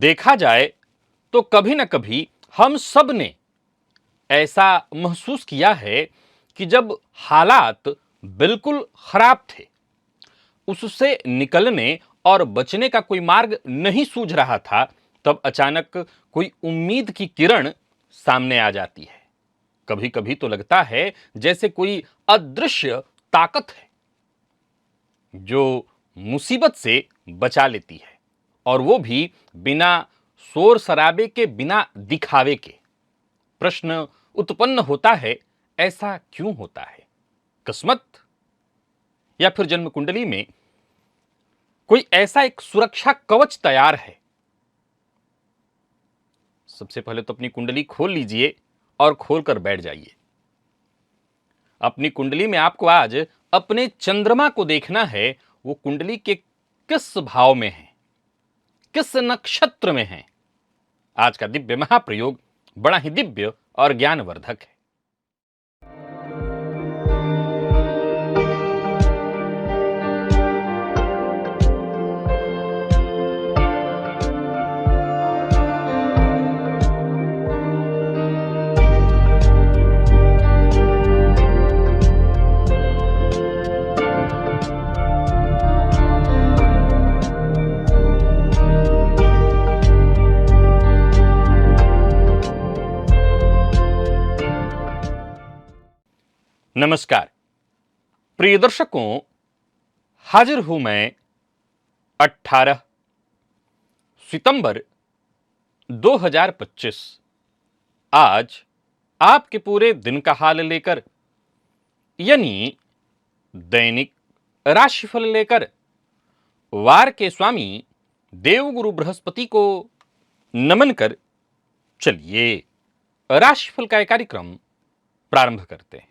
देखा जाए तो कभी न कभी हम सब ने ऐसा महसूस किया है कि जब हालात बिल्कुल खराब थे, उससे निकलने और बचने का कोई मार्ग नहीं सूझ रहा था, तब अचानक कोई उम्मीद की किरण सामने आ जाती है। कभी कभी तो लगता है जैसे कोई अदृश्य ताकत है जो मुसीबत से बचा लेती है, और वो भी बिना शोर शराबे के, बिना दिखावे के। प्रश्न उत्पन्न होता है, ऐसा क्यों होता है? किस्मत, या फिर जन्म कुंडली में कोई ऐसा एक सुरक्षा कवच तैयार है? सबसे पहले तो अपनी कुंडली खोल लीजिए और खोलकर बैठ जाइए। अपनी कुंडली में आपको आज अपने चंद्रमा को देखना है, वो कुंडली के किस भाव में है, किस नक्षत्र में है। आज का दिव्य महाप्रयोग बड़ा ही दिव्य और ज्ञानवर्धक है। नमस्कार प्रिय दर्शकों, हाजिर हूं मैं 18 सितंबर 2025 आज आपके पूरे दिन का हाल लेकर, यानी दैनिक राशिफल लेकर वार के स्वामी देवगुरु बृहस्पति को नमन कर चलिए राशिफल का एक कार्यक्रम प्रारंभ करते हैं।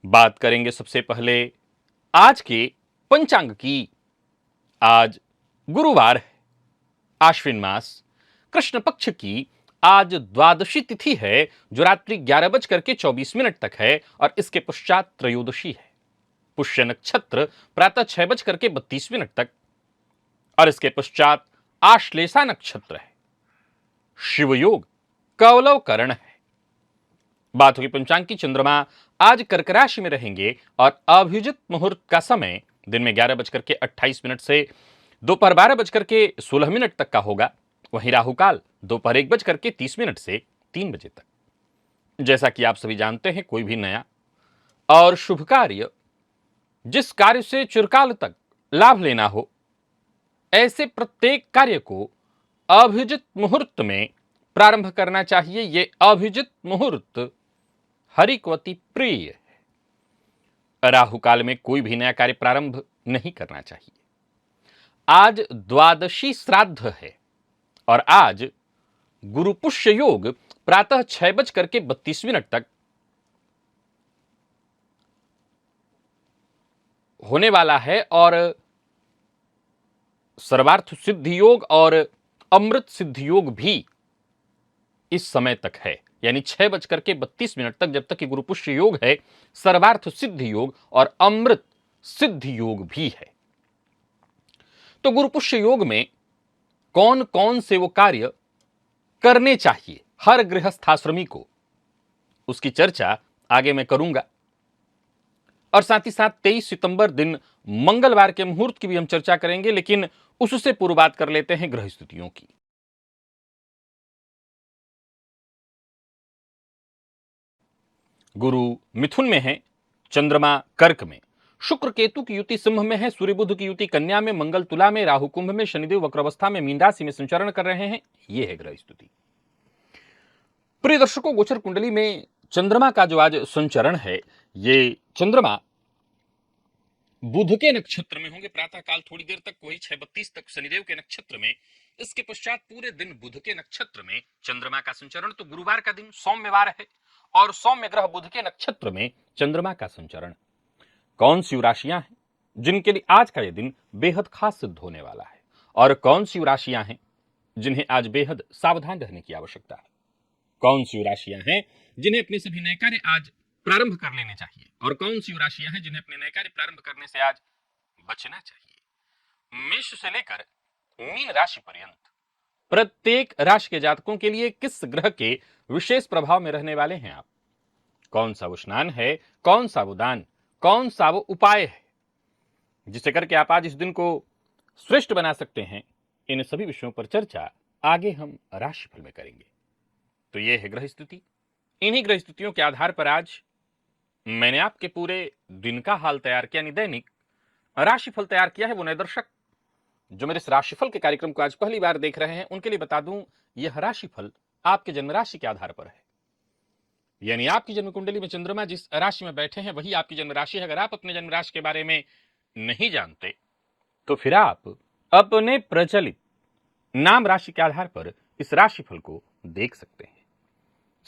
बात करेंगे सबसे पहले आज के पंचांग की। आज गुरुवार है, आश्विन मास, कृष्ण पक्ष की आज द्वादशी तिथि है, जो रात्रि 11:24 तक है, और इसके पश्चात त्रयोदशी है। पुष्य नक्षत्र प्रातः 6:32 तक, और इसके पश्चात आश्लेषा नक्षत्र है। शिवयोग कौलव करण है। बात होगी पंचांग की। चंद्रमा आज कर्क राशि में रहेंगे और अभिजित मुहूर्त का समय दिन में 11:28 से दोपहर 12:16 तक का होगा। वहीं राहु काल दोपहर 1:30 से 3 बजे तक। जैसा कि आप सभी जानते हैं, कोई भी नया और शुभ कार्य, जिस कार्य से चिरकाल तक लाभ लेना हो, ऐसे प्रत्येक कार्य को अभिजित मुहूर्त में प्रारंभ करना चाहिए। ये अभिजित मुहूर्त हरि को अति प्रिय है। राहु काल में कोई भी नया कार्य प्रारंभ नहीं करना चाहिए। आज द्वादशी श्राद्ध है और आज गुरु पुष्य योग प्रातः 6:32 तक होने वाला है, और सर्वार्थ सिद्धि योग और अमृत सिद्धि योग भी इस समय तक है, यानी 6:32 तक, जब तक कि गुरु पुष्य योग है, सर्वार्थ सिद्धि योग और अमृत सिद्धि योग भी है। तो गुरु पुष्य योग में कौन कौन से वो कार्य करने चाहिए हर गृहस्थाश्रमी को, उसकी चर्चा आगे मैं करूंगा। और साथ ही साथ 23 सितंबर दिन मंगलवार के मुहूर्त की भी हम चर्चा करेंगे, लेकिन उससे पूर्व बात कर लेते हैं ग्रह स्थितियों की। गुरु मिथुन में है, चंद्रमा कर्क में, शुक्र केतु की युति सिंह में है, सूर्य बुध की युति कन्या में, मंगल तुला में, राहु कुंभ में, शनिदेव वक्रावस्था में मीन राशि में संचरण कर रहे हैं। यह है ग्रह स्थिति। प्रिय दर्शकों, गोचर कुंडली में चंद्रमा का जो आज संचरण है, ये चंद्रमा बुध के नक्षत्र में होंगे प्रातः काल थोड़ी देर तक, वही 6:32 तक शनिदेव के नक्षत्र में, इसके पश्चात पूरे दिन बुध के नक्षत्र में चंद्रमा का संचरण। तो गुरुवार का दिन सौम्यवार है और सौम्य ग्रह बुध के नक्षत्र में चंद्रमा का संचरण। कौन सी राशियां हैं जिनके लिए आज का यह दिन बेहद खास सिद्ध होने वाला है, और कौन सी राशियां हैं जिन्हें आज बेहद सावधान रहने की आवश्यकता है? कौन सी राशियां हैं जिन्हें अपने सभी नए कार्य आज प्रारंभ कर लेने चाहिए, और कौन सी राशियां हैं जिन्हें अपने नए कार्य प्रारंभ करने से आज बचना चाहिए? मेष से लेकर मीन राशि पर्यंत प्रत्येक राशि के जातकों के लिए किस ग्रह के विशेष प्रभाव में रहने वाले हैं आप? कौन सा वो स्नान है, कौन सा वो दान, कौन सा वो उपाय है जिसे करके आप आज इस दिन को श्रेष्ठ बना सकते हैं? इन सभी विषयों पर चर्चा आगे हम राशिफल में करेंगे। तो यह है ग्रह स्थिति। इन्हीं ग्रह स्थितियों के आधार पर आज मैंने आपके पूरे दिन का हाल तैयार किया, यानी दैनिक राशिफल तैयार किया है। वो नए दर्शक जो मेरे इस राशिफल के कार्यक्रम को आज पहली बार देख रहे हैं, उनके लिए बता दूं, यह राशिफल आपके जन्म राशि के आधार पर है। यानी आपकी जन्म कुंडली में चंद्रमा जिस राशि में बैठे हैं वही आपकी जन्म राशि है। अगर आप अपने जन्म राशि के बारे में नहीं जानते तो फिर आप अपने प्रचलित नाम राशि के आधार पर इस राशिफल को देख सकते हैं।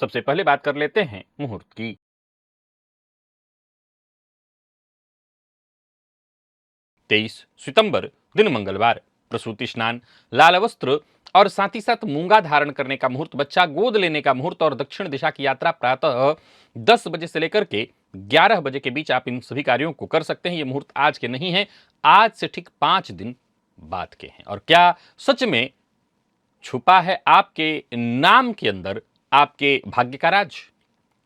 सबसे पहले बात कर लेते हैं मुहूर्त की। 23 सितंबर दिन मंगलवार, प्रसूति स्नान, लाल वस्त्र और साथ ही साथ मूंगा धारण करने का मुहूर्त, बच्चा गोद लेने का मुहूर्त और दक्षिण दिशा की यात्रा प्रातः 10 बजे से लेकर के 11 बजे के बीच आप इन सभी कार्यों को कर सकते हैं। ये मुहूर्त आज के नहीं है, आज से ठीक 5 दिन बाद के हैं। और क्या सच में छुपा है आपके नाम के अंदर आपके भाग्य का राज,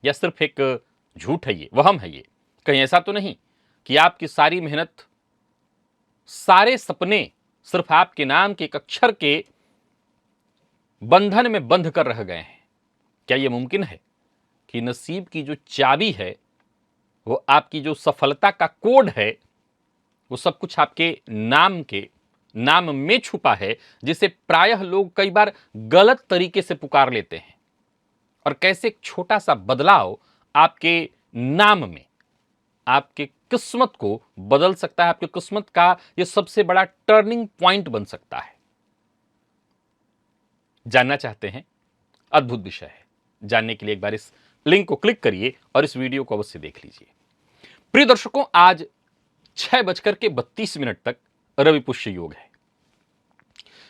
या सिर्फ एक झूठ है, ये वहम है? ये कहीं ऐसा तो नहीं कि आपकी सारी मेहनत, सारे सपने सिर्फ आपके नाम के एक अक्षर के बंधन में बंध कर रह गए हैं? क्या यह मुमकिन है कि नसीब की जो चाबी है, वो आपकी जो सफलता का कोड है, वो सब कुछ आपके नाम में छुपा है, जिसे प्रायः लोग कई बार गलत तरीके से पुकार लेते हैं? और कैसे एक छोटा सा बदलाव आपके नाम में आपके किस्मत को बदल सकता है, आपकी किस्मत का यह सबसे बड़ा टर्निंग पॉइंट बन सकता है। जानना चाहते हैं? अद्भुत विषय है। जानने के लिए एक बार इस लिंक को क्लिक करिए और इस वीडियो को अवश्य देख लीजिए। प्रिय दर्शकों, आज 6:32 तक रवि पुष्य योग है।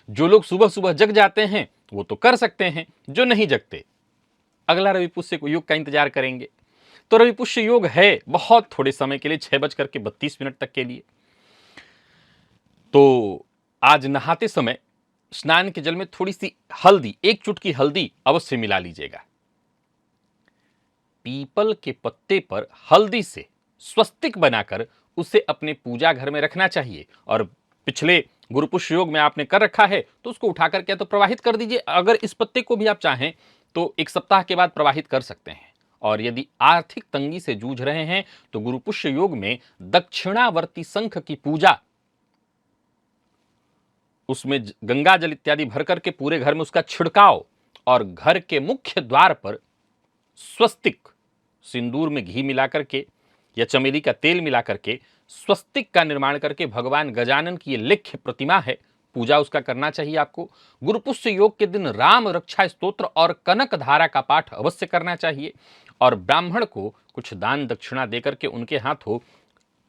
जो लोग सुबह सुबह जग जाते हैं वो तो कर सकते हैं, जो नहीं जगते अगला रवि पुष्य योग का इंतजार करेंगे। तो रवि पुष्य योग है बहुत थोड़े समय के लिए, 6:32 तक के लिए। तो आज नहाते समय स्नान के जल में थोड़ी सी हल्दी, एक चुटकी हल्दी अवश्य मिला लीजिएगा। पीपल के पत्ते पर हल्दी से स्वस्तिक बनाकर उसे अपने पूजा घर में रखना चाहिए। और पिछले गुरु पुष्य योग में आपने कर रखा है तो उसको उठाकर क्या तो प्रवाहित कर दीजिए। अगर इस पत्ते को भी आप चाहें तो 1 सप्ताह के बाद प्रवाहित कर सकते हैं। और यदि आर्थिक तंगी से जूझ रहे हैं तो गुरु पुष्य योग में दक्षिणावर्ती शंख की पूजा, उसमें गंगा जल इत्यादि भर करके पूरे घर में उसका छिड़काव, और घर के मुख्य द्वार पर स्वस्तिक, सिंदूर में घी मिलाकर के या चमेली का तेल मिलाकर के स्वस्तिक का निर्माण करके भगवान गजानन की ये लेख्य प्रतिमा है, पूजा उसका करना चाहिए आपको। गुरुपुष्य योग के दिन राम रक्षा स्तोत्र और कनक धारा का पाठ अवश्य करना चाहिए। और ब्राह्मण को कुछ दान दक्षिणा देकर के उनके हाथों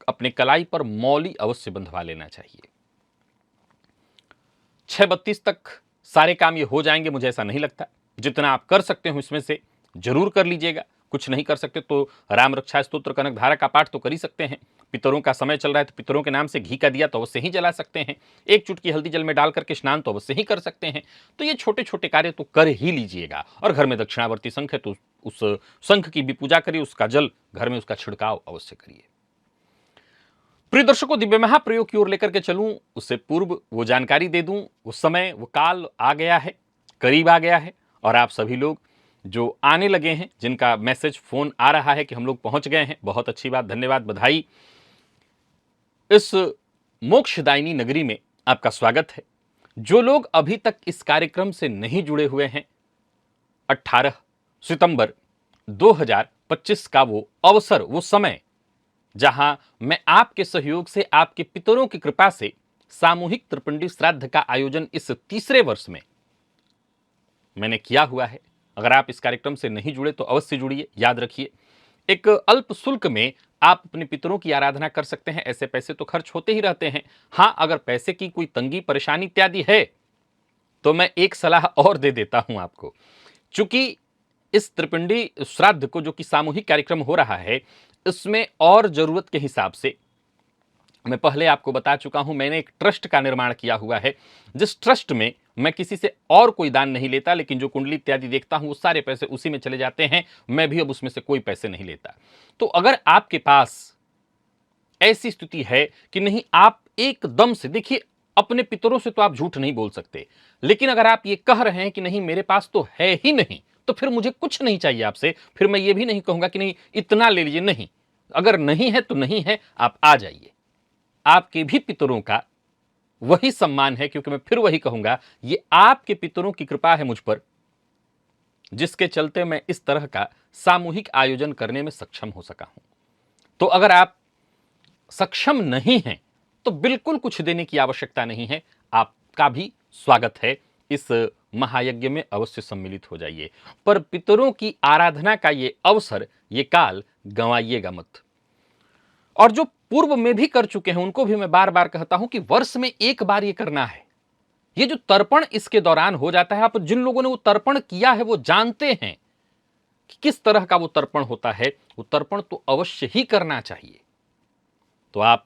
अपने कलाई पर मौली अवश्य बंधवा लेना चाहिए। 6:32 तक सारे काम ये हो जाएंगे, मुझे ऐसा नहीं लगता। जितना आप कर सकते हो इसमें से जरूर कर लीजिएगा। कुछ नहीं कर सकते तो राम रक्षा स्तोत्र कनक धारा का पाठ तो कर ही सकते हैं। पितरों का समय चल रहा है तो पितरों के नाम से घी का दिया तो अवश्य ही जला सकते हैं। एक चुटकी हल्दी जल में डाल करके स्नान तो अवश्य ही कर सकते हैं। तो ये छोटे छोटे कार्य तो कर ही लीजिएगा। और घर में दक्षिणावर्ती शंख है तो उस शंख की भी पूजा करिए, उसका जल घर में उसका छिड़काव अवश्य करिए। प्रिय दर्शकों, दिव्य महाप्रयोग की ओर लेकर के चलूं उससे पूर्व वो जानकारी दे दूं, वो समय वो काल आ गया है, करीब आ गया है। और आप सभी लोग जो आने लगे हैं, जिनका मैसेज फोन आ रहा है कि हम लोग पहुंच गए हैं, बहुत अच्छी बात, धन्यवाद, बधाई। इस मोक्षदायिनी नगरी में आपका स्वागत है। जो लोग अभी तक इस कार्यक्रम से नहीं जुड़े हुए हैं, 18 सितंबर 2025 का वो अवसर, वो समय जहां मैं आपके सहयोग से, आपके पितरों की कृपा से सामूहिक त्रिपिंडी श्राद्ध का आयोजन इस तीसरे वर्ष में मैंने किया हुआ है। अगर आप इस कार्यक्रम से नहीं जुड़े तो अवश्य जुड़िए। याद रखिए, एक अल्प शुल्क में आप अपने पितरों की आराधना कर सकते हैं। ऐसे पैसे तो खर्च होते ही रहते हैं। हां, अगर पैसे की कोई तंगी परेशानी इत्यादि है तो मैं एक सलाह और दे देता हूं आपको। चूंकि इस त्रिपिंडी श्राद्ध को, जो कि सामूहिक कार्यक्रम हो रहा है, इसमें और जरूरत के हिसाब से मैं पहले आपको बता चुका हूं, मैंने एक ट्रस्ट का निर्माण किया हुआ है, जिस ट्रस्ट में मैं किसी से और कोई दान नहीं लेता, लेकिन जो कुंडली इत्यादि देखता हूं वो सारे पैसे उसी में चले जाते हैं। मैं भी अब उसमें से कोई पैसे नहीं लेता। तो अगर आपके पास ऐसी स्थिति है कि नहीं, आप एकदम से देखिए, अपने पितरों से तो आप झूठ नहीं बोल सकते, लेकिन अगर आप ये कह रहे हैं कि नहीं मेरे पास तो है ही नहीं, तो फिर मुझे कुछ नहीं चाहिए आपसे। फिर मैं ये भी नहीं कहूंगा कि नहीं इतना ले लीजिए, नहीं, अगर नहीं है तो नहीं है, आप आ जाइए। आपके भी पितरों का वही सम्मान है, क्योंकि मैं फिर वही कहूंगा, ये आपके पितरों की कृपा है मुझ पर, जिसके चलते मैं इस तरह का सामूहिक आयोजन करने में सक्षम हो सका हूं। तो अगर आप सक्षम नहीं हैं तो बिल्कुल कुछ देने की आवश्यकता नहीं है। आपका भी स्वागत है, इस महायज्ञ में अवश्य सम्मिलित हो जाइए। पर पितरों की आराधना का ये अवसर, ये काल गंवाइएगा मत। और जो पूर्व में भी कर चुके हैं उनको भी मैं बार बार कहता हूं कि वर्ष में एक बार ये करना है। ये जो तर्पण इसके दौरान हो जाता है, आप जिन लोगों ने वो तर्पण किया है वो जानते हैं कि किस तरह का वो तर्पण होता है। वो तर्पण तो अवश्य ही करना चाहिए। तो आप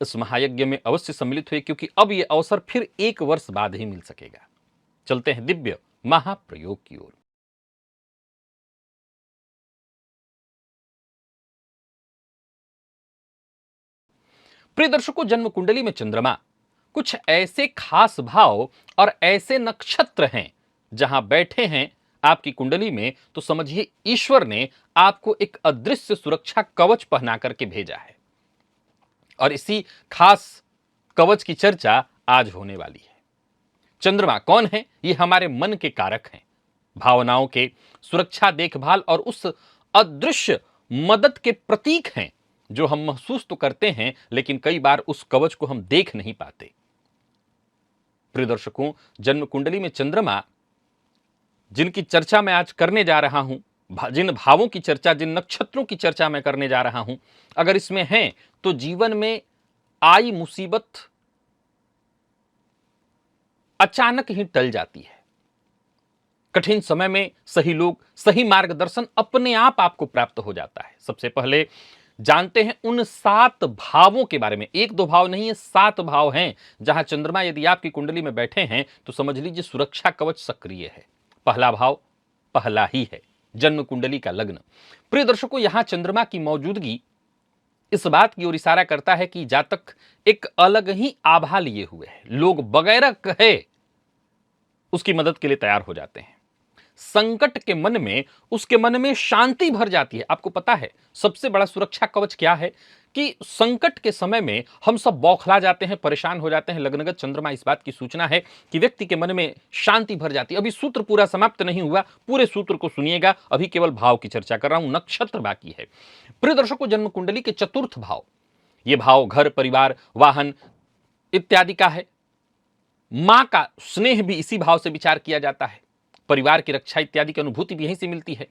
इस महायज्ञ में अवश्य सम्मिलित हुए, क्योंकि अब यह अवसर फिर एक वर्ष बाद ही मिल सकेगा। चलते हैं दिव्य महाप्रयोग की ओर। प्रिय दर्शकों, जन्म कुंडली में चंद्रमा कुछ ऐसे खास भाव और ऐसे नक्षत्र हैं जहां बैठे हैं आपकी कुंडली में, तो समझिए ईश्वर ने आपको एक अदृश्य सुरक्षा कवच पहना करके भेजा है। और इसी खास कवच की चर्चा आज होने वाली है। चंद्रमा कौन है? ये हमारे मन के कारक हैं, भावनाओं के, सुरक्षा, देखभाल और उस अदृश्य मदद के प्रतीक हैं जो हम महसूस तो करते हैं, लेकिन कई बार उस कवच को हम देख नहीं पाते। प्रिय दर्शकों, जन्म कुंडली में चंद्रमा जिनकी चर्चा मैं आज करने जा रहा हूं, जिन भावों की चर्चा, जिन नक्षत्रों की चर्चा मैं करने जा रहा हूं, अगर इसमें हैं तो जीवन में आई मुसीबत अचानक ही टल जाती है। कठिन समय में सही लोग, सही मार्गदर्शन अपने आप आपको प्राप्त हो जाता है। सबसे पहले जानते हैं उन 7 भावों के बारे में। 1-2 भाव नहीं है, 7 भाव हैं जहां चंद्रमा यदि आपकी कुंडली में बैठे हैं तो समझ लीजिए सुरक्षा कवच सक्रिय है। पहला भाव पहला ही है, जन्म कुंडली का लग्न। प्रिय दर्शकों, यहां चंद्रमा की मौजूदगी इस बात की ओर इशारा करता है कि जातक एक अलग ही आभा लिए हुए है। लोग बगैर कहे उसकी मदद के लिए तैयार हो जाते हैं। संकट के मन में, उसके मन में शांति भर जाती है। आपको पता है सबसे बड़ा सुरक्षा कवच क्या है? कि संकट के समय में हम सब बौखला जाते हैं, परेशान हो जाते हैं। लग्नगत चंद्रमा इस बात की सूचना है कि व्यक्ति के मन में शांति भर जाती है। अभी सूत्र पूरा समाप्त नहीं हुआ, पूरे सूत्र को सुनिएगा। अभी केवल भाव की चर्चा कर रहा हूं, नक्षत्र बाकी है। प्रिय दर्शकों, जन्म कुंडली के चतुर्थ भाव, यह भाव घर, परिवार, वाहन इत्यादि का है। मां का स्नेह भी इसी भाव से विचार किया जाता है। परिवार की रक्षा इत्यादि की अनुभूति भी यहीं से मिलती है।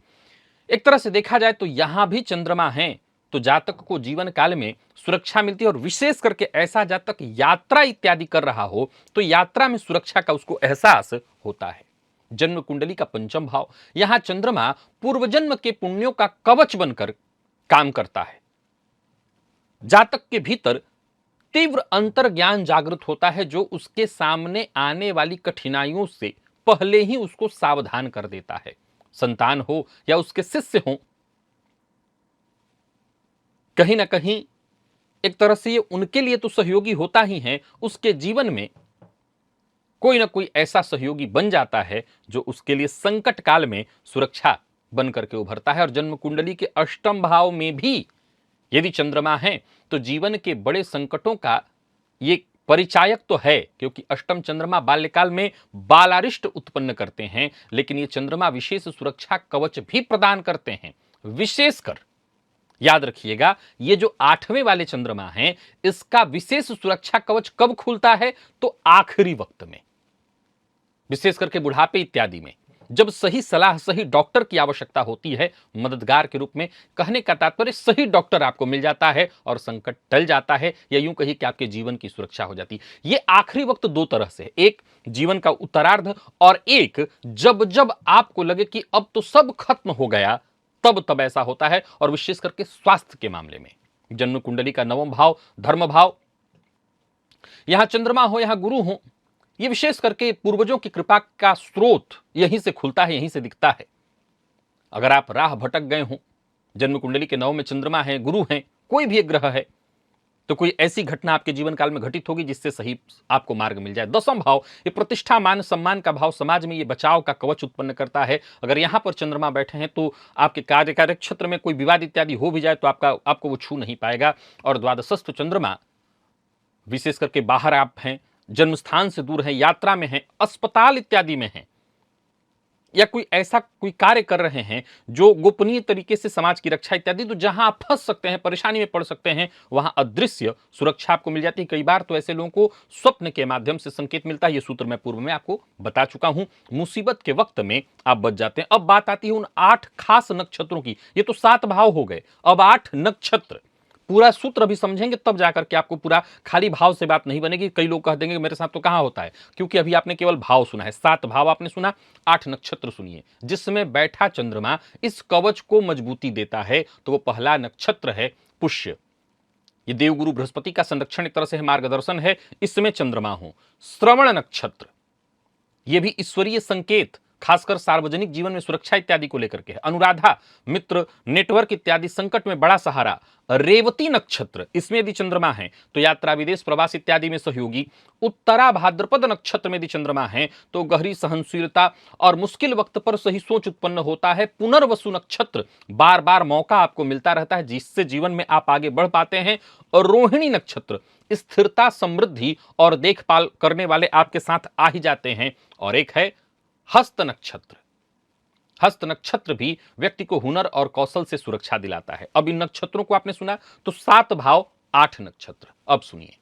एक तरह से देखा जाए तो यहां भी चंद्रमा है तो जातक को जीवन काल में सुरक्षा मिलती है। और विशेष करके ऐसा जातक यात्रा इत्यादि कर रहा हो तो यात्रा में सुरक्षा का उसको एहसास होता है। जन्म कुंडली का पंचम भाव, यहां चंद्रमा पूर्वजन्म के पुण्यों का कवच बनकर काम करता है। जातक के भीतर तीव्र अंतर्ज्ञान जागृत होता है जो उसके सामने आने वाली कठिनाइयों से पहले ही उसको सावधान कर देता है। संतान हो या उसके शिष्य हो, कहीं ना कहीं एक तरह से ये उनके लिए तो सहयोगी होता ही है, उसके जीवन में कोई ना कोई ऐसा सहयोगी बन जाता है जो उसके लिए संकट काल में सुरक्षा बनकर के उभरता है। और जन्म कुंडली के अष्टम भाव में भी यदि चंद्रमा है तो जीवन के बड़े संकटों का ये परिचायक तो है, क्योंकि अष्टम चंद्रमा बाल्यकाल में बालारिष्ट उत्पन्न करते हैं, लेकिन ये चंद्रमा विशेष सुरक्षा कवच भी प्रदान करते हैं। विशेषकर याद रखिएगा, ये जो 8वें वाले चंद्रमा हैं, इसका विशेष सुरक्षा कवच कब खुलता है? तो आखिरी वक्त में, विशेष करके बुढ़ापे इत्यादि में, जब सही सलाह, सही डॉक्टर की आवश्यकता होती है मददगार के रूप में। कहने का तात्पर्य, सही डॉक्टर आपको मिल जाता है और संकट टल जाता है, या यूं कहिए कि आपके जीवन की सुरक्षा हो जाती है। ये आखिरी वक्त दो तरह से है, एक जीवन का उत्तरार्ध, और एक जब जब आपको लगे कि अब तो सब खत्म हो गया, तब तब ऐसा होता है। और विशेष करके स्वास्थ्य के मामले में, जन्म कुंडली का 9वां भाव धर्म भाव, यहां चंद्रमा हो, यहां गुरु हो, ये विशेष करके पूर्वजों की कृपा का स्रोत यहीं से खुलता है, यहीं से दिखता है। अगर आप राह भटक गए हो, जन्म कुंडली के 9 में चंद्रमा है, गुरु है, कोई भी एक ग्रह है, तो कोई ऐसी घटना आपके जीवन काल में घटित होगी जिससे सही आपको मार्ग मिल जाए। 10वां भाव, ये प्रतिष्ठा मान सम्मान का भाव, समाज में ये बचाव का कवच उत्पन्न करता है। अगर यहां पर चंद्रमा बैठे हैं तो आपके कार्य क्षेत्र में कोई विवाद इत्यादि हो भी जाए तो आपको वो छू नहीं पाएगा। और द्वादशस्थ चंद्रमा, विशेष करके बाहर आप हैं, जन्म स्थान से दूर हैं, यात्रा में हैं, अस्पताल इत्यादि में हैं, या कोई ऐसा कोई कार्य कर रहे हैं जो गोपनीय तरीके से समाज की रक्षा इत्यादि, तो जहां आप फंस सकते हैं, परेशानी में पड़ सकते हैं, वहां अदृश्य सुरक्षा आपको मिल जाती है। कई बार तो ऐसे लोगों को स्वप्न के माध्यम से संकेत मिलता है। ये सूत्र मैं पूर्व में आपको बता चुका हूं। मुसीबत के वक्त में आप बच जाते हैं। अब बात आती है उन 8 खास नक्षत्रों की। ये तो 7 भाव हो गए, अब 8 नक्षत्र। पूरा सूत्र अभी समझेंगे तब जाकर के आपको पूरा, खाली भाव से बात नहीं बनेगी। कई लोग कह देंगे मेरे साथ तो कहां होता है, क्योंकि अभी आपने केवल भाव सुना है, 7 भाव आपने सुना, 8 नक्षत्र सुनिए, जिसमें बैठा चंद्रमा इस कवच को मजबूती देता है। तो वो पहला नक्षत्र है पुष्य। ये देवगुरु बृहस्पति का संरक्षण एक तरह से है, मार्गदर्शन है, इसमें चंद्रमा हो। श्रवण नक्षत्र, ये भी ईश्वरीय संकेत, खासकर सार्वजनिक जीवन में सुरक्षा इत्यादि को लेकर के है। अनुराधा, मित्र, नेटवर्क इत्यादि, संकट में बड़ा सहारा। रेवती नक्षत्र, इसमें यदि चंद्रमा है तो यात्रा, विदेश, प्रवास इत्यादि में सहयोगी। उत्तरा भाद्रपद नक्षत्र में यदि चंद्रमा है तो गहरी सहनशीलता और मुश्किल वक्त पर सही सोच उत्पन्न होता है। पुनर्वसु नक्षत्र, बार बार मौका आपको मिलता रहता है जिससे जीवन में आप आगे बढ़ पाते हैं। और रोहिणी नक्षत्र, स्थिरता, समृद्धि और देखभाल करने वाले आपके साथ आ ही जाते हैं। और एक है हस्त नक्षत्र। हस्त नक्षत्र भी व्यक्ति को हुनर और कौशल से सुरक्षा दिलाता है। अब इन नक्षत्रों को आपने सुना, तो 7 भाव 8 नक्षत्र। अब सुनिए,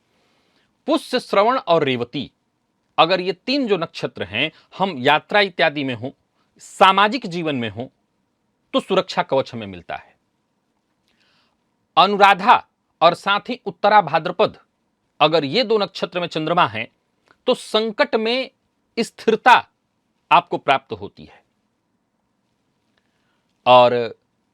पुष्य, श्रवण और रेवती, अगर ये 3 जो नक्षत्र हैं, हम यात्रा इत्यादि में हो, सामाजिक जीवन में हो, तो सुरक्षा कवच हमें मिलता है। अनुराधा और साथ ही उत्तरा भाद्रपद, अगर ये 2 नक्षत्र में चंद्रमा है तो संकट में स्थिरता आपको प्राप्त होती है। और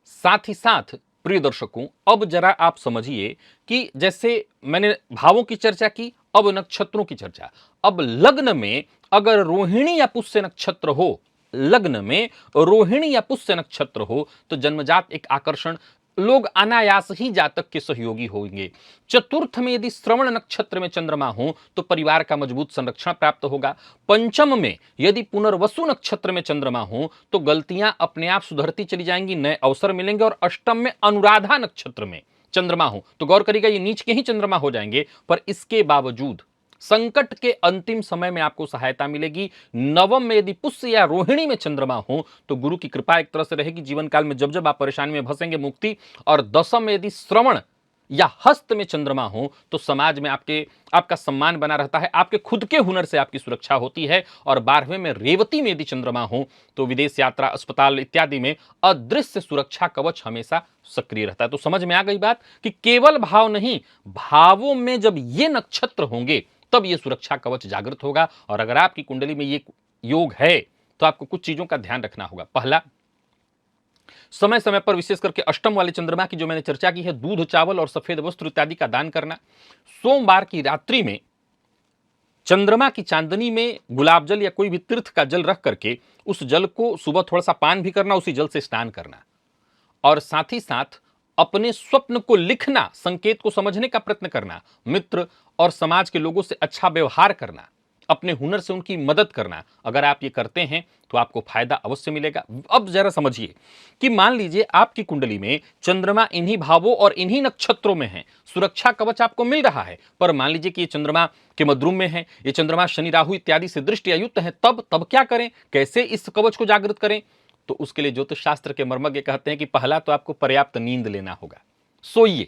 साथ ही साथ प्रिय दर्शकों, अब जरा आप समझिए कि जैसे मैंने भावों की चर्चा की, अब नक्षत्रों की चर्चा। अब लग्न में अगर रोहिणी या पुष्य नक्षत्र हो, लग्न में रोहिणी या पुष्य नक्षत्र हो तो जन्मजात एक आकर्षण, लोग अनायास ही जातक के सहयोगी होंगे। चतुर्थ में यदि श्रवण नक्षत्र में चंद्रमा हो तो परिवार का मजबूत संरक्षण प्राप्त होगा। पंचम में यदि पुनर्वसु नक्षत्र में चंद्रमा हो तो गलतियां अपने आप सुधरती चली जाएंगी, नए अवसर मिलेंगे। और अष्टम में अनुराधा नक्षत्र में चंद्रमा हो तो गौर करिएगा, ये नीच के ही चंद्रमा हो जाएंगे, पर इसके बावजूद संकट के अंतिम समय में आपको सहायता मिलेगी। नवम में यदि पुष्य या रोहिणी में चंद्रमा हो तो गुरु की कृपा एक तरह से रहेगी, जीवन काल में जब जब आप परेशानी में फंसेंगे मुक्ति। और दसम में यदि श्रवण या हस्त में चंद्रमा हो तो समाज में आपका सम्मान बना रहता है, आपके खुद के हुनर से आपकी सुरक्षा होती है। और 12वें में रेवती में यदि चंद्रमा हो तो विदेश यात्रा, अस्पताल इत्यादि में अदृश्य सुरक्षा कवच हमेशा सक्रिय रहता है। तो समझ में आ गई बात कि केवल भाव नहीं, भावों में जब ये नक्षत्र होंगे तब ये सुरक्षा कवच जागृत होगा। और अगर आपकी कुंडली में ये योग है तो आपको कुछ चीजों का ध्यान रखना होगा। पहला, समय समय पर, विशेष करके अष्टम वाले चंद्रमा की जो मैंने चर्चा की है, दूध, चावल और सफेद वस्त्र इत्यादि का दान करना। सोमवार की रात्रि में चंद्रमा की चांदनी में गुलाब जल या कोई भी तीर्थ का जल रख करके उस जल को सुबह थोड़ा सा पान भी करना, उसी जल से स्नान करना। और साथ ही साथ अपने स्वप्न को लिखना, संकेत को समझने का प्रयत्न करना, मित्र और समाज के लोगों से अच्छा व्यवहार करना, अपने हुनर से उनकी मदद करना। अगर आप ये करते हैं तो आपको फायदा अवश्य मिलेगा। अब जरा समझिए कि मान लीजिए आपकी कुंडली में चंद्रमा इन्हीं भावों और इन्हीं नक्षत्रों में है, सुरक्षा कवच आपको मिल रहा है, पर मान लीजिए कि ये चंद्रमा के मद्रुम में है, ये चंद्रमा शनि राहु इत्यादि से दृष्टि अयुक्त है, तब क्या करें, कैसे इस कवच को जागृत करें? तो उसके लिए ज्योतिष शास्त्र के मर्मज्ञ कहते हैं कि पहला तो आपको पर्याप्त नींद लेना होगा। सोइए,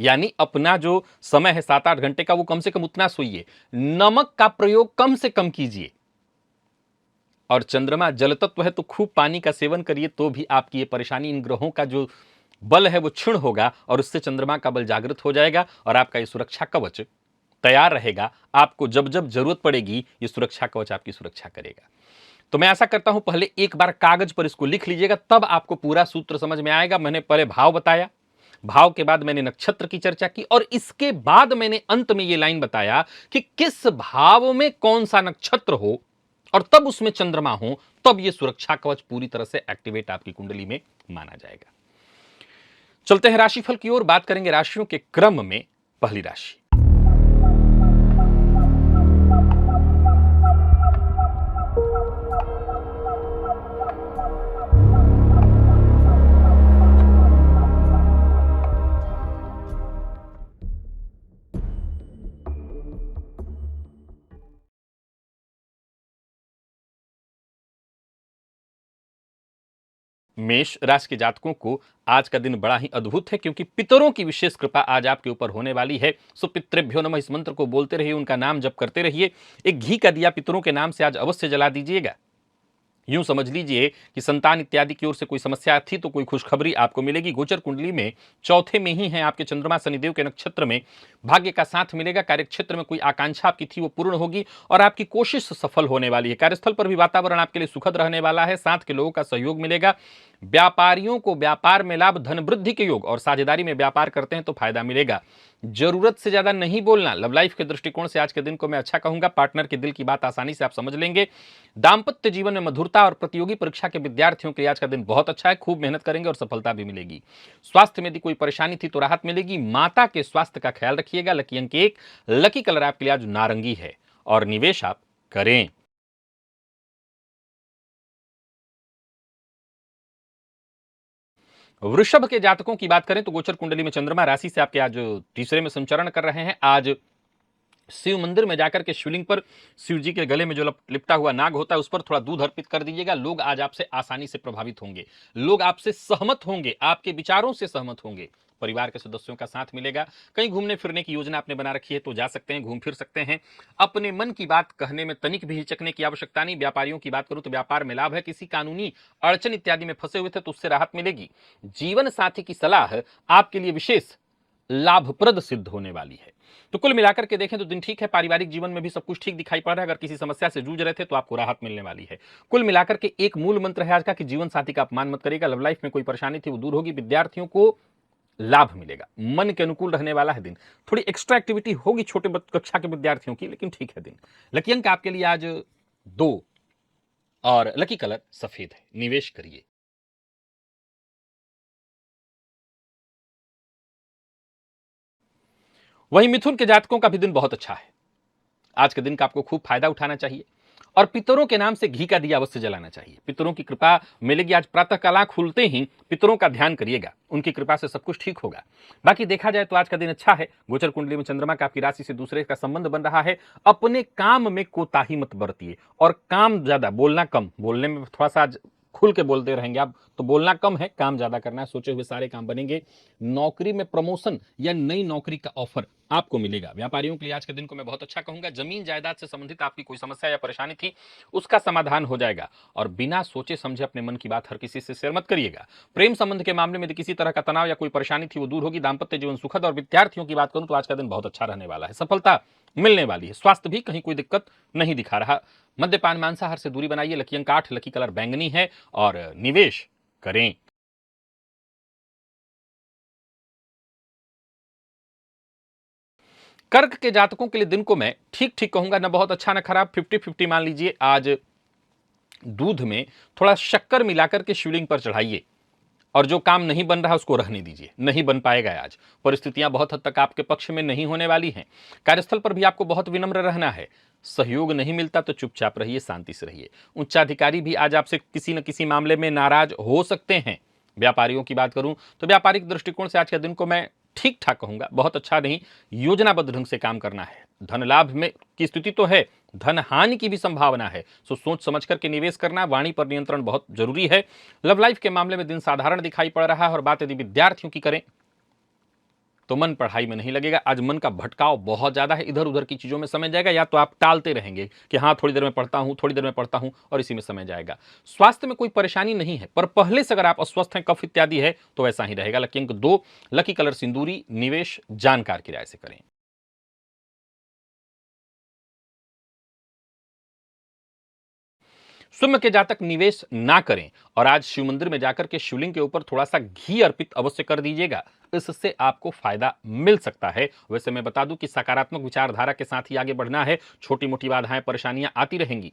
यानी अपना जो समय है 7-8 घंटे का वो कम से कम उतना सोइए। नमक का प्रयोग कम से कम कीजिए। और चंद्रमा जल तत्व है तो खूब पानी का सेवन करिए, तो भी आपकी ये परेशानी, इन ग्रहों का जो बल है वो क्षीण होगा और उससे चंद्रमा का बल जागृत हो जाएगा और आपका ये सुरक्षा कवच तैयार रहेगा। आपको जब जब जरूरत पड़ेगी ये सुरक्षा कवच आपकी सुरक्षा करेगा। तो मैं ऐसा करता हूं पहले एक बार कागज पर इसको लिख लीजिएगा, तब आपको पूरा सूत्र समझ में आएगा। मैंने पहले भाव बताया, भाव के बाद मैंने नक्षत्र की चर्चा की और इसके बाद मैंने अंत में यह लाइन बताया कि किस भाव में कौन सा नक्षत्र हो और तब उसमें चंद्रमा हो, तब यह सुरक्षा कवच पूरी तरह से एक्टिवेट आपकी कुंडली में माना जाएगा। चलते हैं राशिफल की ओर, बात करेंगे राशियों के क्रम में। पहली राशि मेष राशि के जातकों को आज का दिन बड़ा ही अद्भुत है, क्योंकि पितरों की विशेष कृपा आज आपके ऊपर होने वाली है। सो पितृभ्यो नमः इस मंत्र को बोलते रहिए, उनका नाम जप करते रहिए। एक घी का दिया पितरों के नाम से आज अवश्य जला दीजिएगा। यूं समझ लीजिए कि संतान इत्यादि की ओर से कोई समस्या थी तो कोई खुशखबरी आपको मिलेगी। गोचर कुंडली में चौथे में ही है आपके चंद्रमा, शनिदेव के नक्षत्र में, भाग्य का साथ मिलेगा। कार्यक्षेत्र में कोई आकांक्षा आपकी थी वो पूर्ण होगी और आपकी कोशिश सफल होने वाली है। कार्यस्थल पर भी वातावरण आपके लिए सुखद रहने वाला है, साथ के लोगों का सहयोग मिलेगा। व्यापारियों को व्यापार में लाभ, धन वृद्धि के योग और साझेदारी में व्यापार करते हैं तो फायदा मिलेगा। जरूरत से ज्यादा नहीं बोलना। लव लाइफ के दृष्टिकोण से आज के दिन को मैं अच्छा कहूंगा। पार्टनर के दिल की बात आसानी से आप समझ लेंगे। दाम्पत्य जीवन में मधुरता और प्रतियोगी परीक्षा के विद्यार्थियों के लिए आज का दिन बहुत अच्छा है। खूब मेहनत करेंगे और सफलता भी मिलेगी। स्वास्थ्य में यदि कोई परेशानी थी तो राहत मिलेगी। माता के स्वास्थ्य का ख्याल रखिएगा। लकी अंक 1, लकी कलर आपके लिए आज नारंगी है और निवेश आप करें। वृषभ के जातकों की बात करें तो गोचर कुंडली में चंद्रमा राशि से आपके आज तीसरे में संचरण कर रहे हैं। आज शिव मंदिर में जाकर के शिवलिंग पर शिव जी के गले में जो लिपटा हुआ नाग होता है उस पर थोड़ा दूध अर्पित कर दीजिएगा। लोग आज आपसे आसानी से प्रभावित होंगे, लोग आपसे सहमत होंगे, आपके विचारों से सहमत होंगे। परिवार के सदस्यों का साथ मिलेगा। कहीं घूमने फिरने की योजना आपने बना रखी है तो जा सकते हैं, घूम फिर सकते हैं। अपने मन की बात कहने में तनिक भी हिचकने की आवश्यकता नहीं। व्यापारियों की बात करूं तो व्यापार में लाभ है। किसी कानूनी अड़चन इत्यादि में फंसे हुए थे तो उससे राहत मिलेगी। जीवन साथी की सलाह आपके लिए विशेष लाभप्रद सिद्ध होने वाली है। तो कुल मिलाकर के देखें तो दिन ठीक है। पारिवारिक जीवन में भी सब कुछ ठीक दिखाई पड़ रहा है। अगर किसी समस्या से जूझ रहे थे तो आपको राहत मिलने वाली है। कुल मिलाकर के एक मूल मंत्र है आज का कि जीवन साथी का अपमान मत करिएगा। लव लाइफ में कोई परेशानी थी वो दूर होगी। विद्यार्थियों को लाभ मिलेगा। मन के अनुकूल रहने वाला है दिन। थोड़ी एक्स्ट्रा एक्टिविटी होगी छोटे कक्षा के विद्यार्थियों की, लेकिन ठीक है दिन। लकी अंक आपके लिए आज 2 और लकी कलर सफेद है। निवेश करिए। वहीं मिथुन के जातकों का भी दिन बहुत अच्छा है। आज के दिन का आपको खूब फायदा उठाना चाहिए और पितरों के नाम से घी का दिया अवश्य जलाना चाहिए। पितरों की कृपा मिलेगी। आज प्रातः काल खुलते ही पितरों का ध्यान करिएगा, उनकी कृपा से सब कुछ ठीक होगा। बाकी देखा जाए तो आज का दिन अच्छा है। गोचर कुंडली में चंद्रमा का आपकी राशि से दूसरे का संबंध बन रहा है। अपने काम में कोताही मत बरतिए और काम ज्यादा, बोलना कम। बोलने में थोड़ा सा आज खुल के बोलते रहेंगे आप तो बोलना कम है, काम ज्यादा करना है। सोचे हुए सारे काम बनेंगे। नौकरी में प्रमोशन या नई नौकरी का ऑफर आपको मिलेगा। व्यापारियों के लिए आज के दिन को मैं बहुत अच्छा कहूंगा। जमीन जायदाद से संबंधित आपकी कोई समस्या या परेशानी थी उसका समाधान हो जाएगा और बिना सोचे समझे अपने मन की बात हर किसी से शेयर मत करिएगा। प्रेम संबंध के मामले में यदि किसी तरह का तनाव या कोई परेशानी थी वो दूर होगी। दाम्पत्य जीवन सुखद और विद्यार्थियों की बात करूं तो आज का दिन बहुत अच्छा रहने वाला है। सफलता मिलने वाली है। स्वास्थ्य भी कहीं कोई दिक्कत नहीं दिखा रहा। मद्यपान मांसाहार से दूरी बनाइए। लकी अंक 8, लकी कलर बैंगनी है और निवेश करें। कर्क के जातकों के लिए दिन को मैं ठीक ठीक कहूंगा, ना बहुत अच्छा ना खराब, 50-50 मान लीजिए। आज दूध में थोड़ा शक्कर मिलाकर के शिवलिंग पर चढ़ाइए और जो काम नहीं बन रहा उसको रहने दीजिए। नहीं बन पाएगा आज। परिस्थितियां बहुत हद तक आपके पक्ष में नहीं होने वाली हैं। कार्यस्थल पर भी आपको बहुत विनम्र रहना है। सहयोग नहीं मिलता तो चुपचाप रहिए, शांति से रहिए। उच्चाधिकारी भी आज आपसे किसी न किसी मामले में नाराज हो सकते हैं। व्यापारियों की बात करूं तो व्यापारिक दृष्टिकोण से आज के दिन को मैं ठीक ठाक कहूंगा, बहुत अच्छा नहीं। योजनाबद्ध ढंग से काम करना है। धन लाभ में की स्थिति तो है, धन हानि की भी संभावना है। सो सोच समझ करके निवेश करना। वाणी पर नियंत्रण बहुत जरूरी है। लव लाइफ के मामले में दिन साधारण दिखाई पड़ रहा है और बात यदि विद्यार्थियों की करें तो मन पढ़ाई में नहीं लगेगा। आज मन का भटकाव बहुत ज्यादा है, इधर उधर की चीजों में समय जाएगा, या तो आप टालते रहेंगे कि हाँ थोड़ी देर में पढ़ता हूं, थोड़ी देर में पढ़ता हूं, और इसी में समय जाएगा। स्वास्थ्य में कोई परेशानी नहीं है, पर पहले से अगर आप अस्वस्थ हैं, कफ इत्यादि है, तो ऐसा ही रहेगा। लकी अंक 2, लकी कलर सिंदूरी, निवेश जानकार की राय से करें। सिंह के जातक निवेश ना करें, और आज शिव मंदिर में जाकर के शिवलिंग के ऊपर थोड़ा सा घी अर्पित अवश्य कर दीजिएगा, इससे आपको फायदा मिल सकता है। वैसे मैं बता दूं कि सकारात्मक विचारधारा के साथ ही आगे बढ़ना है, छोटी मोटी बाधाएं परेशानियां आती रहेंगी।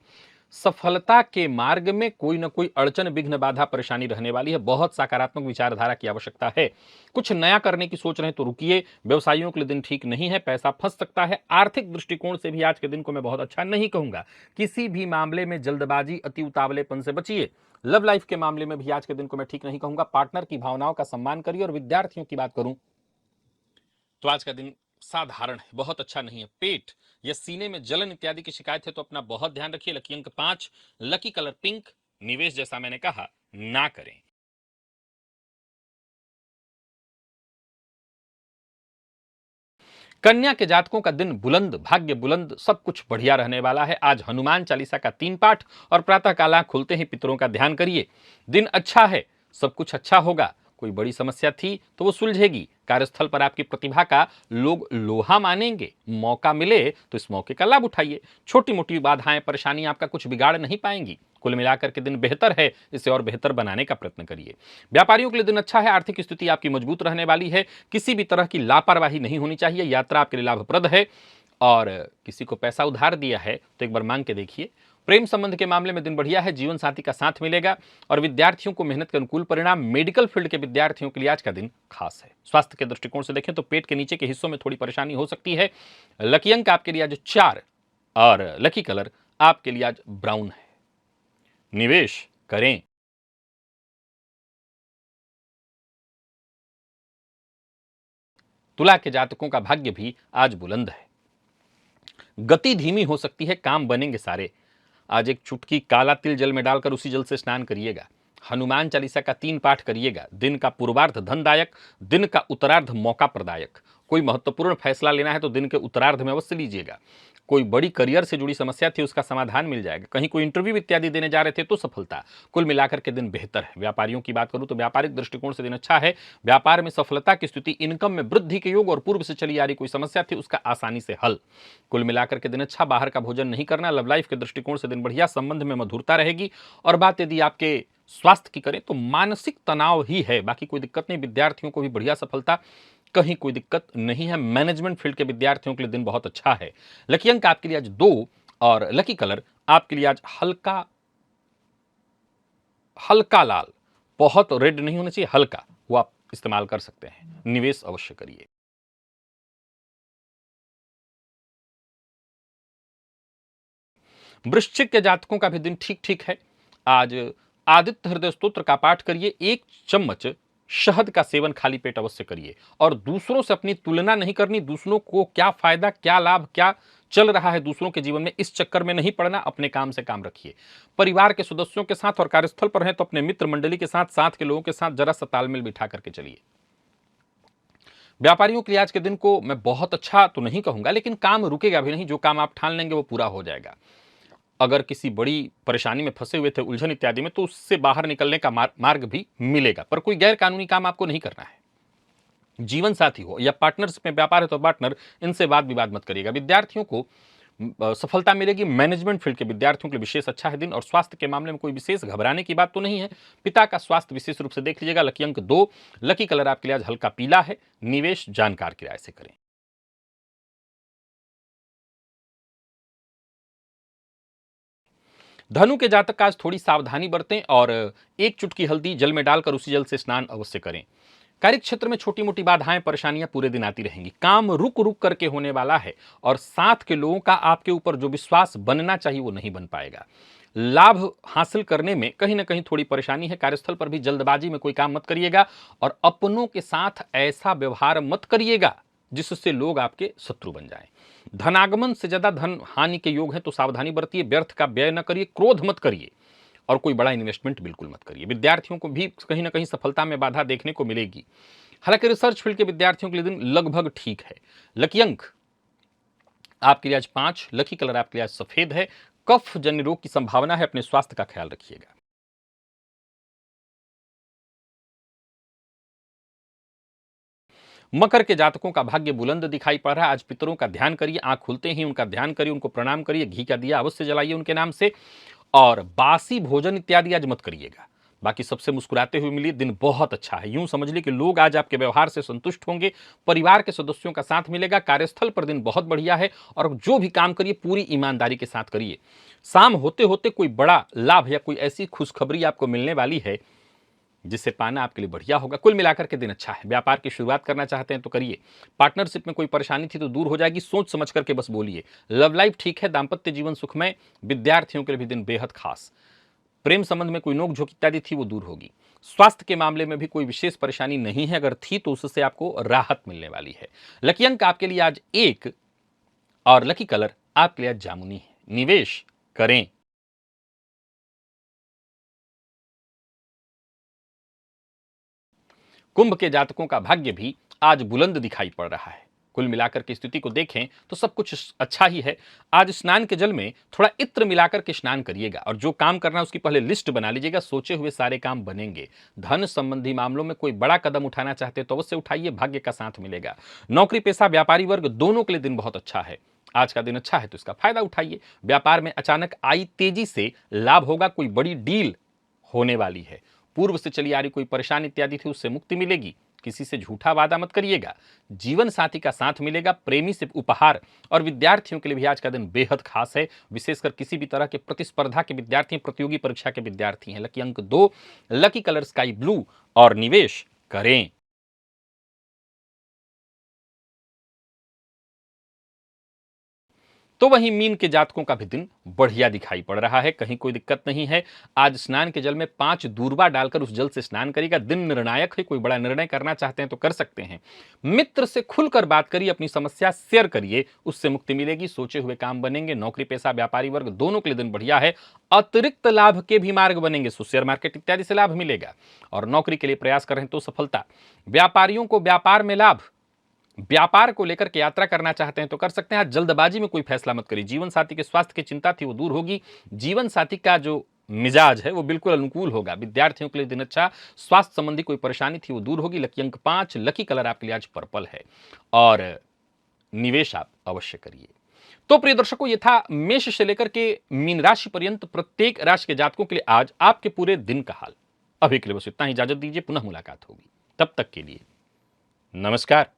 सफलता के मार्ग में कोई ना कोई अड़चन, विघ्न, बाधा, परेशानी रहने वाली है। बहुत सकारात्मक विचारधारा की आवश्यकता है। कुछ नया करने की सोच रहे हैं तो रुकिए। व्यवसायियों के लिए दिन ठीक नहीं है, पैसा फंस सकता है। आर्थिक दृष्टिकोण से भी आज के दिन को मैं बहुत अच्छा नहीं कहूंगा। किसी भी मामले में जल्दबाजी, अति उतावलेपन से बचिए। लव लाइफ के मामले में भी आज के दिन को मैं ठीक नहीं कहूंगा। पार्टनर की भावनाओं का सम्मान करिए। और विद्यार्थियों की बात करूं तो आज का दिन साधारण है, बहुत अच्छा नहीं है। पेट या सीने में जलन इत्यादि की शिकायत है तो अपना बहुत ध्यान रखिए। लकी अंक 5, लकी कलर पिंक, निवेश जैसा मैंने कहा ना करें। कन्या के जातकों का दिन बुलंद, भाग्य बुलंद, सब कुछ बढ़िया रहने वाला है। आज हनुमान चालीसा का 3 पाठ, और प्रातः काल आंख खुलते ही पितरों का ध्यान करिए। दिन अच्छा है, सब कुछ अच्छा होगा। कोई बड़ी समस्या थी तो वो सुलझेगी। कार्यस्थल पर आपकी प्रतिभा का लोग लोहा मानेंगे। मौका मिले तो इस मौके का लाभ उठाइए। छोटी मोटी बाधाएं, परेशानी आपका कुछ बिगाड़ नहीं पाएंगी। कुल मिलाकर के दिन बेहतर है, इसे और बेहतर बनाने का प्रयत्न करिए। व्यापारियों के लिए दिन अच्छा है, आर्थिक स्थिति आपकी मजबूत रहने वाली है। किसी भी तरह की लापरवाही नहीं होनी चाहिए। यात्रा आपके लिए लाभप्रद है। और किसी को पैसा उधार दिया है तो एक बार मांग के देखिए। प्रेम संबंध के मामले में दिन बढ़िया है, जीवन साथी का साथ मिलेगा। और विद्यार्थियों को मेहनत के अनुकूल परिणाम। मेडिकल फील्ड के विद्यार्थियों के लिए आज का दिन खास है। स्वास्थ्य के दृष्टिकोण से देखें तो पेट के नीचे के हिस्सों में थोड़ी परेशानी हो सकती है। लकी अंक आपके लिए आज 4, और लकी कलर आपके लिए आज ब्राउन है। निवेश करें। तुला के जातकों का भाग्य भी आज बुलंद है। गति धीमी हो सकती है, काम बनेंगे सारे। आज एक चुटकी काला तिल जल में डालकर उसी जल से स्नान करिएगा। हनुमान चालीसा का 3 पाठ करिएगा। दिन का पूर्वार्ध धनदायक, दिन का उत्तरार्ध मौका प्रदायक। कोई महत्वपूर्ण फैसला लेना है तो दिन के उत्तरार्ध में अवश्य लीजिएगा। कोई बड़ी करियर से जुड़ी समस्या थी, उसका समाधान मिल जाएगा। कहीं कोई इंटरव्यू इत्यादि देने जा रहे थे तो सफलता। कुल मिलाकर के दिन बेहतर है। व्यापारियों की बात करूं तो व्यापारिक दृष्टिकोण से दिन अच्छा है। व्यापार में सफलता की स्थिति, इनकम में वृद्धि के योग, और पूर्व से चली आ रही कोई समस्या थी उसका आसानी से हल। कुल मिलाकर के दिन अच्छा। बाहर का भोजन नहीं करना। लव लाइफ के दृष्टिकोण से दिन बढ़िया, संबंध में मधुरता रहेगी। और बात यदि आपके स्वास्थ्य की करें तो मानसिक तनाव ही है, बाकी कोई दिक्कत नहीं। विद्यार्थियों को भी बढ़िया सफलता, कहीं कोई दिक्कत नहीं है। मैनेजमेंट फील्ड के विद्यार्थियों के लिए दिन बहुत अच्छा है। लकी अंक आपके लिए आज 2, और लकी कलर आपके लिए आज हल्का हल्का लाल, बहुत रेड नहीं होना चाहिए, हल्का, वो आप इस्तेमाल कर सकते हैं। निवेश अवश्य करिए। वृश्चिक के जातकों का भी दिन ठीक ठीक है। आज आदित्य हृदय स्तोत्र का पाठ करिए। 1 चम्मच शहद का सेवन खाली पेट अवश्य करिए। और दूसरों से अपनी तुलना नहीं करनी। दूसरों को क्या फायदा, क्या लाभ, क्या चल रहा है दूसरों के जीवन में, इस चक्कर में नहीं पड़ना। अपने काम से काम रखिए। परिवार के सदस्यों के साथ और कार्यस्थल पर हैं तो अपने मित्र मंडली के साथ, साथ के लोगों के साथ जरा सा तालमेल बिठा करके चलिए। व्यापारियों के लिए आज के दिन को मैं बहुत अच्छा तो नहीं कहूंगा, लेकिन काम रुकेगा भी नहीं। जो काम आप ठान लेंगे वो पूरा हो जाएगा। अगर किसी बड़ी परेशानी में फंसे हुए थे, उलझन इत्यादि में, तो उससे बाहर निकलने का मार्ग भी मिलेगा। पर कोई गैर कानूनी काम आपको नहीं करना है। जीवन साथी हो या पार्टनर्स में व्यापार है तो पार्टनर, इनसे वाद विवाद मत करिएगा। विद्यार्थियों को सफलता मिलेगी। मैनेजमेंट फील्ड के विद्यार्थियों के लिए विशेष अच्छा है दिन। और स्वास्थ्य के मामले में कोई विशेष घबराने की बात तो नहीं है। पिता का स्वास्थ्य विशेष रूप से देख लीजिएगा। लकी अंक 2, लकी कलर आपके लिए आज हल्का पीला है। निवेश जानकार की राय से करें। धनु के जातक आज थोड़ी सावधानी बरतें, और 1 चुटकी हल्दी जल में डालकर उसी जल से स्नान अवश्य करें। कार्य क्षेत्र में छोटी मोटी बाधाएं, परेशानियां पूरे दिन आती रहेंगी। काम रुक रुक करके होने वाला है, और साथ के लोगों का आपके ऊपर जो विश्वास बनना चाहिए वो नहीं बन पाएगा। लाभ हासिल करने में कहीं ना कहीं थोड़ी परेशानी है। कार्यस्थल पर भी जल्दबाजी में कोई काम मत करिएगा। और अपनों के साथ ऐसा व्यवहार मत करिएगा जिससे लोग आपके शत्रु बन जाएं। धनागमन से ज्यादा धन हानि के योग है तो सावधानी बरतिए। व्यर्थ का व्यय न करिए, क्रोध मत करिए, और कोई बड़ा इन्वेस्टमेंट बिल्कुल मत करिए। विद्यार्थियों को भी कहीं ना कहीं सफलता में बाधा देखने को मिलेगी। हालांकि रिसर्च फील्ड के विद्यार्थियों के लिए दिन लगभग ठीक है। लकी अंक आपके लिए आज 5, लकी कलर आपके लिए आज सफेद है। कफ जन्य रोग की संभावना है, अपने स्वास्थ्य का ख्याल रखिएगा। मकर के जातकों का भाग्य बुलंद दिखाई पड़ रहा है। आज पितरों का ध्यान करिए, आंख खुलते ही उनका ध्यान करिए, उनको प्रणाम करिए, घी का दिया अवश्य जलाइए उनके नाम से, और बासी भोजन इत्यादि आज मत करिएगा। बाकी सबसे मुस्कुराते हुए मिलिए, दिन बहुत अच्छा है। यूं समझ लीजिए कि लोग आज आपके व्यवहार से संतुष्ट होंगे, परिवार के सदस्यों का साथ मिलेगा, कार्यस्थल पर दिन बहुत बढ़िया है, और जो भी काम करिए पूरी ईमानदारी के साथ करिए। शाम होते होते कोई बड़ा लाभ या कोई ऐसी खुशखबरी आपको मिलने वाली है जिससे पाना आपके लिए बढ़िया होगा। कुल मिलाकर के दिन अच्छा है। व्यापार की शुरुआत करना चाहते हैं तो करिए। पार्टनरशिप में कोई परेशानी थी तो दूर हो जाएगी, सोच समझ करके बस बोलिए। लव लाइफ ठीक है, दाम्पत्य जीवन सुखमय, विद्यार्थियों के लिए भी दिन बेहद खास। प्रेम संबंध में कोई नोक झोंक इत्यादि थी वो दूर होगी। स्वास्थ्य के मामले में भी कोई विशेष परेशानी नहीं है, अगर थी तो उससे आपको राहत मिलने वाली है। लकी अंक आपके लिए आज 1 और लकी कलर आपके लिए आज जामुनी है। निवेश करें। कुंभ के जातकों का भाग्य भी आज बुलंद दिखाई पड़ रहा है। कुल मिलाकर की स्थिति को देखें तो सब कुछ अच्छा ही है। आज स्नान के जल में थोड़ा इत्र मिलाकर के स्नान करिएगा, और जो काम करना है उसकी पहले लिस्ट बना लीजिएगा, सोचे हुए सारे काम बनेंगे। धन संबंधी मामलों में कोई बड़ा कदम उठाना चाहते तो अवश्य उठाइए, भाग्य का साथ मिलेगा। नौकरी पेशा व्यापारी वर्ग दोनों के लिए दिन बहुत अच्छा है। आज का दिन अच्छा है तो इसका फायदा उठाइए। व्यापार में अचानक आई तेजी से लाभ होगा, कोई बड़ी डील होने वाली है। पूर्व से चली आ रही कोई परेशानी इत्यादि थी उससे मुक्ति मिलेगी। किसी से झूठा वादा मत करिएगा। जीवन साथी का साथ मिलेगा, प्रेमी से उपहार, और विद्यार्थियों के लिए भी आज का दिन बेहद खास है। विशेषकर किसी भी तरह के प्रतिस्पर्धा के विद्यार्थी, प्रतियोगी परीक्षा के विद्यार्थी हैं। लकी अंक 2, लकी कलर स्काई ब्लू, और निवेश करें। तो वहीं मीन के जातकों का भी दिन बढ़िया दिखाई पड़ रहा है, कहीं कोई दिक्कत नहीं है। आज स्नान के जल में 5 दूर्वा डालकर उस जल से स्नान करिएगा। दिन निर्णायक है, कोई बड़ा निर्णय करना चाहते हैं तो कर सकते हैं। मित्र से खुलकर बात करिए, अपनी समस्या शेयर करिए, उससे मुक्ति मिलेगी, सोचे हुए काम बनेंगे। नौकरी पेशा व्यापारी वर्ग दोनों के लिए दिन बढ़िया है। अतिरिक्त लाभ के भी मार्ग बनेंगे, शेयर मार्केट इत्यादि से लाभ मिलेगा, और नौकरी के लिए प्रयास कर रहे हैं तो सफलता। व्यापारियों को व्यापार में लाभ, व्यापार को लेकर के यात्रा करना चाहते हैं तो कर सकते हैं। आज जल्दबाजी में कोई फैसला मत करिए। जीवन साथी के स्वास्थ्य की चिंता थी वो दूर होगी। जीवन साथी का जो मिजाज है वो बिल्कुल अनुकूल होगा। विद्यार्थियों के लिए दिन अच्छा। स्वास्थ्य संबंधी कोई परेशानी थी वो दूर होगी। लकी अंक 5, लकी कलर आपके लिए आज पर्पल है, और निवेश आप अवश्य करिए। तो प्रिय दर्शकों, ये था मेष से लेकर के मीन राशि पर्यंत प्रत्येक राशि के जातकों के लिए आज आपके पूरे दिन का हाल। अभी के लिए बस इतना ही, इजाजत दीजिए, पुनः मुलाकात होगी। तब तक के लिए नमस्कार।